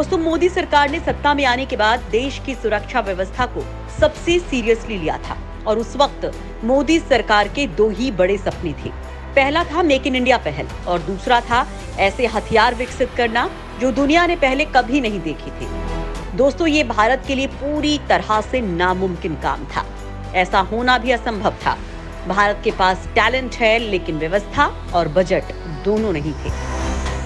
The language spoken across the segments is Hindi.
दोस्तों, मोदी सरकार ने सत्ता में आने के बाद देश की सुरक्षा व्यवस्था को सबसे सीरियसली लिया था और उस वक्त मोदी सरकार के दो ही बड़े सपने थे। पहला था मेक इन इंडिया पहल और दूसरा था ऐसे हथियार विकसित करना जो दुनिया ने पहले कभी नहीं देखे थे। दोस्तों, ये भारत के लिए पूरी तरह से नामुमकिन काम था। ऐसा होना भी असंभव था। भारत के पास टैलेंट है लेकिन व्यवस्था और बजट दोनों नहीं थे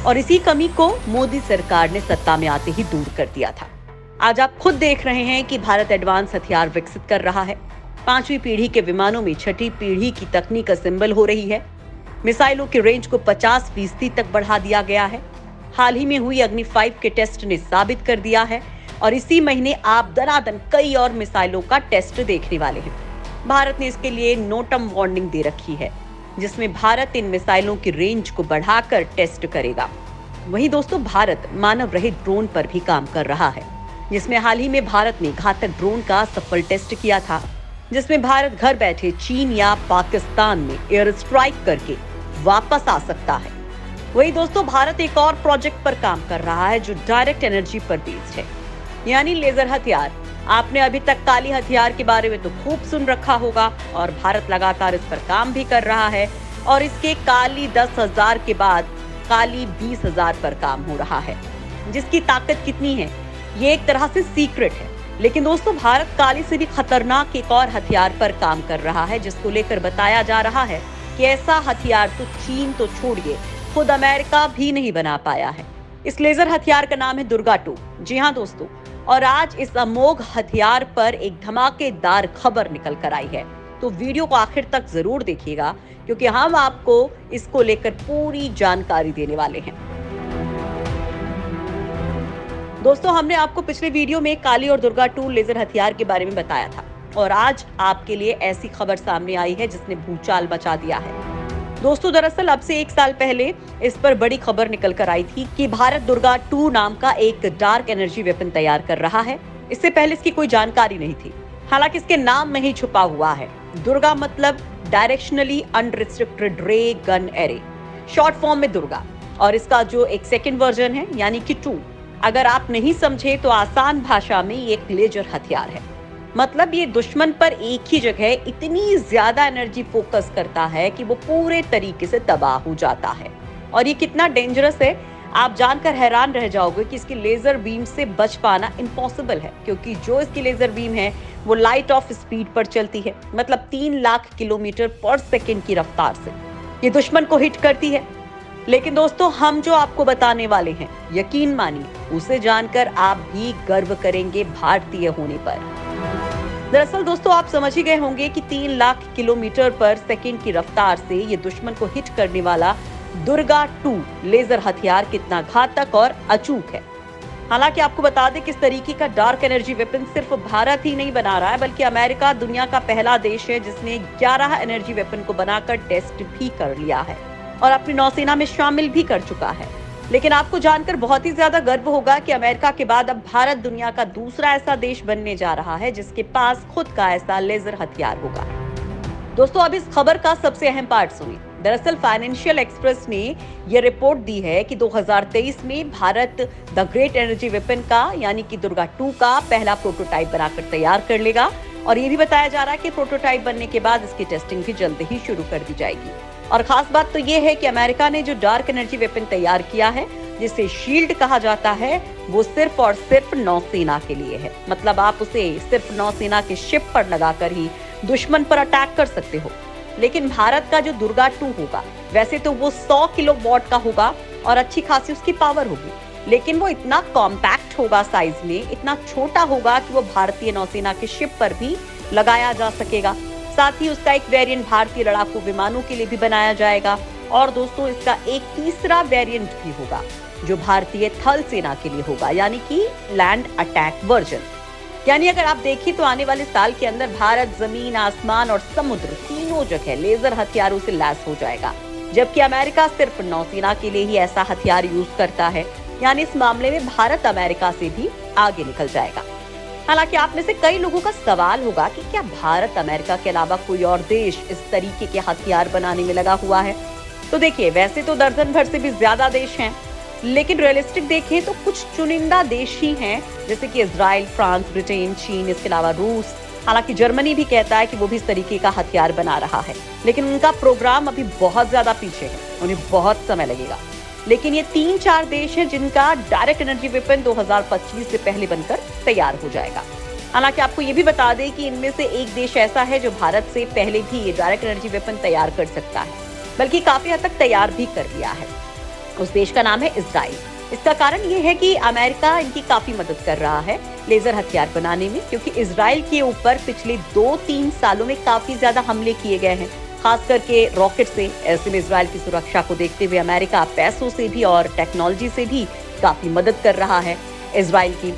और इसी कमी को मोदी सरकार ने सत्ता में आते ही दूर कर दिया था। आज आप खुद देख रहे हैं कि भारत एडवांस हथियार विकसित कर रहा है। 5वीं पीढ़ी के विमानों में 6ठी पीढ़ी की तकनीक असेंबल हो रही है। मिसाइलों की रेंज को 50% तक बढ़ा दिया गया है। हाल ही में हुई अग्नि 5 के टेस्ट ने साबित कर दिया है और इसी महीने आप दनादन कई और मिसाइलों का टेस्ट देखने वाले हैं। भारत ने इसके लिए नो टर्म वार्निंग दे रखी है, जिसमें भारत इन मिसाइलों की रेंज को बढ़ाकर टेस्ट करेगा। वहीं दोस्तों, भारत मानव रहित ड्रोन पर भी काम कर रहा है, जिसमें हाल ही में भारत ने घातक ड्रोन का सफल टेस्ट किया था, जिसमें भारत घर बैठे चीन या पाकिस्तान में एयर स्ट्राइक करके वापस आ सकता है। वहीं दोस्तों, भारत एक और प्रोजेक्ट पर काम कर रहा है जो डायरेक्ट एनर्जी पर बेस्ड है, यानी लेजर हथियार। आपने अभी तक काली हथियार के बारे में तो खूब सुन रखा होगा और भारत लगातार इस पर काम भी कर रहा है और इसके काली 10,000 के बाद काली 20,000 पर काम हो रहा है। जिसकी ताकत कितनी है ये एक तरह से सीक्रेट है, लेकिन दोस्तों, भारत काली से भी खतरनाक एक और हथियार पर काम कर रहा है, जिसको लेकर बताया जा रहा है कि ऐसा हथियार तो चीन तो छोड़िए, खुद अमेरिका भी नहीं बना पाया है। इस लेजर हथियार का नाम है दुर्गा 2। जी हाँ दोस्तों, और आज इस अमोघ हथियार पर एक धमाकेदार खबर निकल कर आई है, तो वीडियो को आखिर तक जरूर देखिएगा क्योंकि हम आपको इसको लेकर पूरी जानकारी देने वाले हैं। दोस्तों, हमने आपको पिछले वीडियो में काली और दुर्गा 2 लेजर हथियार के बारे में बताया था और आज आपके लिए ऐसी खबर सामने आई है जिसने भूचाल मचा दिया है। दोस्तों, दरअसल अब से 1 साल पहले इस पर बड़ी खबर निकल कर आई थी कि भारत दुर्गा 2 नाम का एक डार्क एनर्जी वेपन तैयार कर रहा है। इससे पहले इसकी कोई जानकारी नहीं थी। हालांकि इसके नाम में ही छुपा हुआ है दुर्गा, मतलब डायरेक्शनली अनरिस्ट्रिक्टेड रे गन एरे, शॉर्ट फॉर्म में दुर्गा। और इसका जो एक सेकेंड वर्जन है यानी कि 2, अगर आप नहीं समझे तो आसान भाषा में ये एक लेजर हथियार है। मतलब ये दुश्मन पर एक ही जगह इतनी ज्यादा एनर्जी फोकस करता है कि वो पूरे तरीके से तबाह हो जाता है। और ये कितना डेंजरस है आप जानकर हैरान रह जाओगे कि इसकी लेजर बीम से बच पाना इम्पॉसिबल है, क्योंकि जो इसकी लेजर बीम है वो लाइट ऑफ स्पीड पर चलती है, मतलब 3 लाख किलोमीटर पर सेकेंड की रफ्तार से ये दुश्मन को हिट करती है। लेकिन दोस्तों, हम जो आपको बताने वाले हैं, यकीन मानिए उसे जानकर आप भी गर्व करेंगे भारतीय होने पर। दरअसल दोस्तों, आप समझ ही गए होंगे कि 3 लाख किलोमीटर पर सेकेंड की रफ्तार से ये दुश्मन को हिट करने वाला दुर्गा 2 लेजर हथियार कितना घातक और अचूक है। हालांकि आपको बता दें कि इस तरीके का डार्क एनर्जी वेपन सिर्फ भारत ही नहीं बना रहा है, बल्कि अमेरिका दुनिया का पहला देश है जिसने 11 एनर्जी वेपन को बनाकर टेस्ट भी कर लिया है और अपनी नौसेना में शामिल भी कर चुका है। लेकिन आपको जानकर बहुत ही ज्यादा गर्व होगा कि अमेरिका के बाद अब भारत दुनिया का दूसरा ऐसा देश बनने जा रहा है जिसके पास खुद का ऐसा लेजर हथियार होगा। दोस्तों, अब इस खबर का सबसे अहम पार्ट सुनिए। दरअसल फाइनेंशियल एक्सप्रेस ने यह रिपोर्ट दी है कि 2023 में Bharat the great energy weapon का यानी कि दुर्गा 2 का पहला प्रोटोटाइप बनाकर तैयार कर लेगा और ये भी बताया जा रहा है कि प्रोटोटाइप बनने के बाद इसकी टेस्टिंग भी जल्द ही शुरू कर दी जाएगी। और खास बात तो ये है कि अमेरिका ने जो डार्क एनर्जी वेपन तैयार किया है, जिसे शील्ड कहा जाता है, वो सिर्फ और सिर्फ नौसेना के लिए है। मतलब आप उसे सिर्फ नौसेना के शिप पर लगाकर ही दुश्मन पर अटैक कर सकते हो। लेकिन भारत का जो दुर्गा 2 होगा, वैसे तो वो 100 किलोवाट का होगा और अच्छी खासी उसकी पावर होगी, लेकिन वो इतना कॉम्पैक्ट होगा साइज में, इतना छोटा होगा कि वो भारतीय नौसेना के शिप पर भी लगाया जा सकेगा। साथ ही उसका एक वेरिएंट भारतीय लड़ाकू विमानों के लिए भी बनाया जाएगा और दोस्तों, इसका एक तीसरा वेरिएंट भी होगा जो भारतीय थल सेना के लिए होगा, यानी कि लैंड अटैक वर्जन। यानी अगर आप देखिए तो आने वाले साल के अंदर भारत जमीन, आसमान और समुद्र तीनों जगह लेजर हथियारों से लैस हो जाएगा, जबकि अमेरिका सिर्फ नौसेना के लिए ही ऐसा हथियार यूज करता है। यानी इस मामले में भारत अमेरिका से भी आगे निकल जाएगा। हालांकि आप में से कई लोगों का सवाल होगा कि क्या भारत अमेरिका के अलावा कोई और देश इस तरीके के हथियार बनाने में लगा हुआ है? तो देखिए, वैसे तो दर्जन भर से भी ज्यादा देश हैं लेकिन रियलिस्टिक देखें तो कुछ चुनिंदा देश ही हैं, जैसे कि इजराइल, फ्रांस, ब्रिटेन, चीन, इसके अलावा रूस। हालांकि जर्मनी भी कहता है कि वो भी इस तरीके का हथियार बना रहा है, लेकिन उनका प्रोग्राम अभी बहुत ज्यादा पीछे है, उन्हें बहुत समय लगेगा। लेकिन ये 3-4 देश हैं जिनका डायरेक्ट एनर्जी वेपन 2025 से पहले बनकर तैयार हो जाएगा। हालांकि आपको ये भी बता दें कि इनमें से एक देश ऐसा है जो भारत से पहले भी ये डायरेक्ट एनर्जी वेपन तैयार कर सकता है, बल्कि काफी हद तक तैयार भी कर लिया है। उस देश का नाम है इजराइल। इसका कारण ये है कि अमेरिका इनकी काफी मदद कर रहा है लेजर हथियार बनाने में, क्योंकि इजराइल के ऊपर पिछले 2-3 सालों में काफी ज्यादा हमले किए गए हैं, खास करके रॉकेट से। ऐसे में इजराइल की सुरक्षा को देखते हुए अमेरिका पैसों से भी और टेक्नोलॉजी से भी काफी मदद कर रहा है इजराइल की।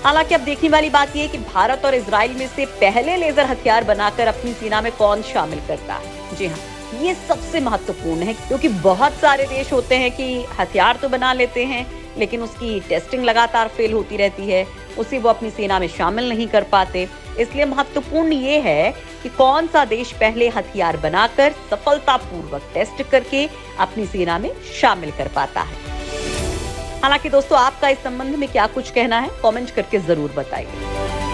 हालांकि अब देखने वाली बात यह है कि भारत और इजराइल में से पहले लेजर हथियार बनाकर अपनी सेना में कौन शामिल करता है। जी हाँ, ये सबसे महत्वपूर्ण है, क्योंकि बहुत सारे देश होते हैं कि हथियार तो बना लेते हैं लेकिन उसकी टेस्टिंग लगातार फेल होती रहती है, उसे वो अपनी सेना में शामिल नहीं कर पाते। इसलिए महत्वपूर्ण ये है कि कौन सा देश पहले हथियार बनाकर सफलतापूर्वक टेस्ट करके अपनी सेना में शामिल कर पाता है। हालांकि दोस्तों, आपका इस संबंध में क्या कुछ कहना है, कमेंट करके जरूर बताइए।